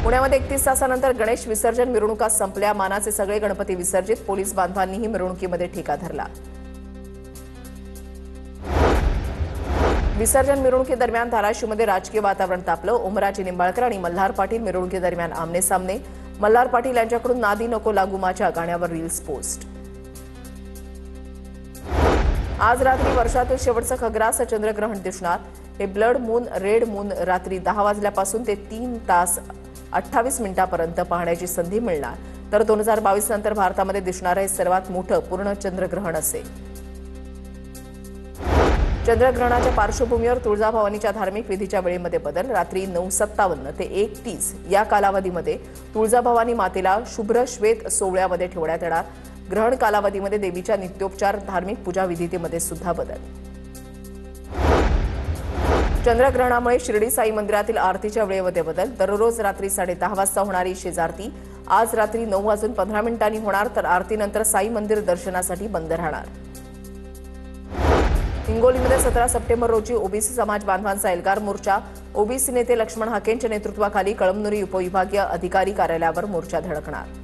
पुण्यामध्ये 31 तासानंतर गणेश विसर्जन मिरवणुका संपल्या। मानाचे सगळे गणपती विसर्जित। पोलीस बांधवांनीही मिरवणुकीमध्ये ठिका धरला। विसर्जन मिरवणुकीदरम्यान धाराशिवमध्ये राजकीय वातावरण तापलं। ओमराजे निंबाळकर आणि मल्हार पाटील मिरवणुकीदरम्यान आमने सामने। मल्हार पाटील यांच्याकडून नादी नको लागू माझ्या गाण्यावर रील्स पोस्ट। आज रात्री वर्षातील शेवटचं खग्रास चंद्रग्रहण दिसणार। हे ब्लड मून रेड मून रात्री 10 वाजल्यापासून ते 3 तास 28 मिनिटांपर्यंत पाहण्याची संधी मिळणार। तर 2022 नंतर भारतामध्ये दिसणारे सर्वात मोठं पूर्ण चंद्रग्रहण असेल। चंद्रग्रहणाच्या पार्श्वभूमीवर तुळजाभवानीच्या धार्मिक विधीच्या वेळेमध्ये बदल। रात्री 9:57 ते 1:30 या कालावधीमध्ये तुळजाभवानी मातेला शुभ्र श्वेत सोवळ्यामध्ये ठेवण्यात येणार। ग्रहण कालावधीमध्ये देवीच्या नित्योपचार धार्मिक पूजा विधीमध्ये सुद्धा बदल। चंद्रग्रहणामुळे शिर्डी साई मंदिरातील आरतीच्या वेळेमध्ये बदल। दररोज रात्री 10:30 वाजता होणारी शेजारती आज रात्री 9:15 होणार। तर आरतीनंतर साई मंदिर दर्शनासाठी बंद राहणार। हिंगोलीमध्ये 17 सप्टेंबर रोजी ओबीसी समाज बांधवांचा एल्गार मोर्चा। ओबीसी नेते लक्ष्मण हाकेंच्या नेतृत्वाखाली कळमनुरी उपविभागीय अधिकारी कार्यालयावर मोर्चा धडकणार।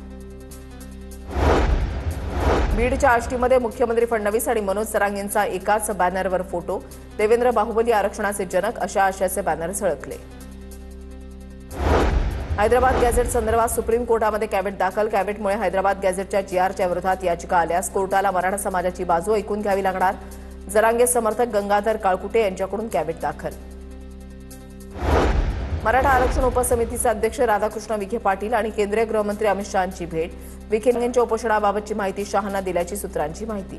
बीडच्या आष्टीमध्ये मुख्यमंत्री फडणवीस आणि मनोज सरांगेंचा एकाच बॅनरवर फोटो। देवेंद्र बाहुबली आरक्षणाचे जनक अशा आशयाचे बॅनर झळकले। हैदराबाद गॅझेट संदर्भात सुप्रीम कोर्टामध्ये कॅव्हेट दाखल। कॅव्हेटमुळे हैदराबाद गॅझेटच्या जीआरच्या विरोधात याचिका आल्यास कोर्टाला मराठा समाजाची बाजू ऐकून घ्यावी लागणार। जरांगे समर्थक गंगाधर काळकुटे यांच्याकडून कॅव्हेट दाखल। मराठा आरक्षण उपसमितीचे अध्यक्ष राधाकृष्ण विखे पाटील आणि केंद्रीय गृहमंत्री अमित शहांची भेट। विखे यांच्या उपोषणाबाबतची माहिती शहांना दिल्याची सूत्रांची माहिती।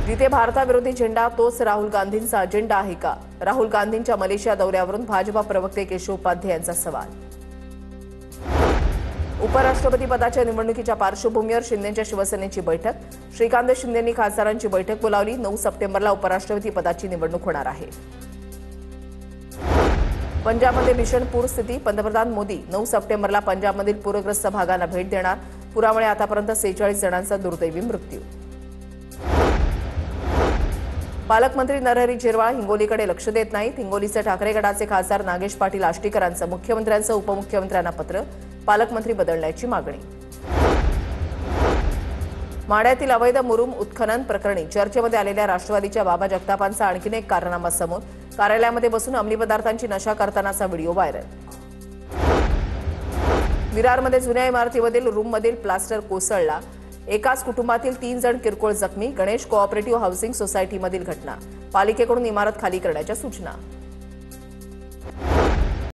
जिथे भारताविरोधी झेंडा तोच राहुल गांधींचा अजेंडा आहे का? राहुल गांधींच्या मलेशिया दौऱ्यावरून भाजपा प्रवक्ते केशव उपाध्ये यांचा सवाल। उपराष्ट्रपती पदाच्या निवडणुकीच्या पार्श्वभूमीवर शिंदेच्या शिवसेनेची बैठक। श्रीकांत शिंदेंनी खासदारांची बैठक बोलावली। 9 सप्टेंबरला उपराष्ट्रपती पदाची निवडणूक होणार आहे। पंजाबमध्ये भीषण पूरस्थिती। पंतप्रधान मोदी 9 सप्टेंबरला पंजाबमधील पूरग्रस्त भागांना भेट देणार। पुरामुळे आतापर्यंत 46 जणांचा दुर्दैवी मृत्यू। पालकमंत्री नरहरी झिरवाळ हिंगोलीकडे लक्ष देत नाहीत। हिंगोलीचे ठाकरे गटाचे खासदार नागेश पाटील आष्टीकरांचं मुख्यमंत्र्यांचं उपमुख्यमंत्र्यांना पत्र। पालकमंत्री बदलण्याची मागणी। माढ्यातील अवैध मुरुम उत्खनन प्रकरणी चर्चेमध्ये आलेल्या राष्ट्रवादीच्या बाबा जगतापांचा आणखीन एक कारनामा समोर। कार्यालयामध्ये बसून अंमली पदार्थांची नशा करतानाचा व्हिडिओ व्हायरल। विरारमध्ये जुन्या इमारतीमधील रूममधील प्लास्टर कोसळला। एकाच कुटुंबातील 3 जण किरकोळ जखमी। गणेश कोऑपरेटिव्ह हाऊसिंग सोसायटीमधील घटना। पालिकेकडून इमारत खाली करण्याच्या सूचना।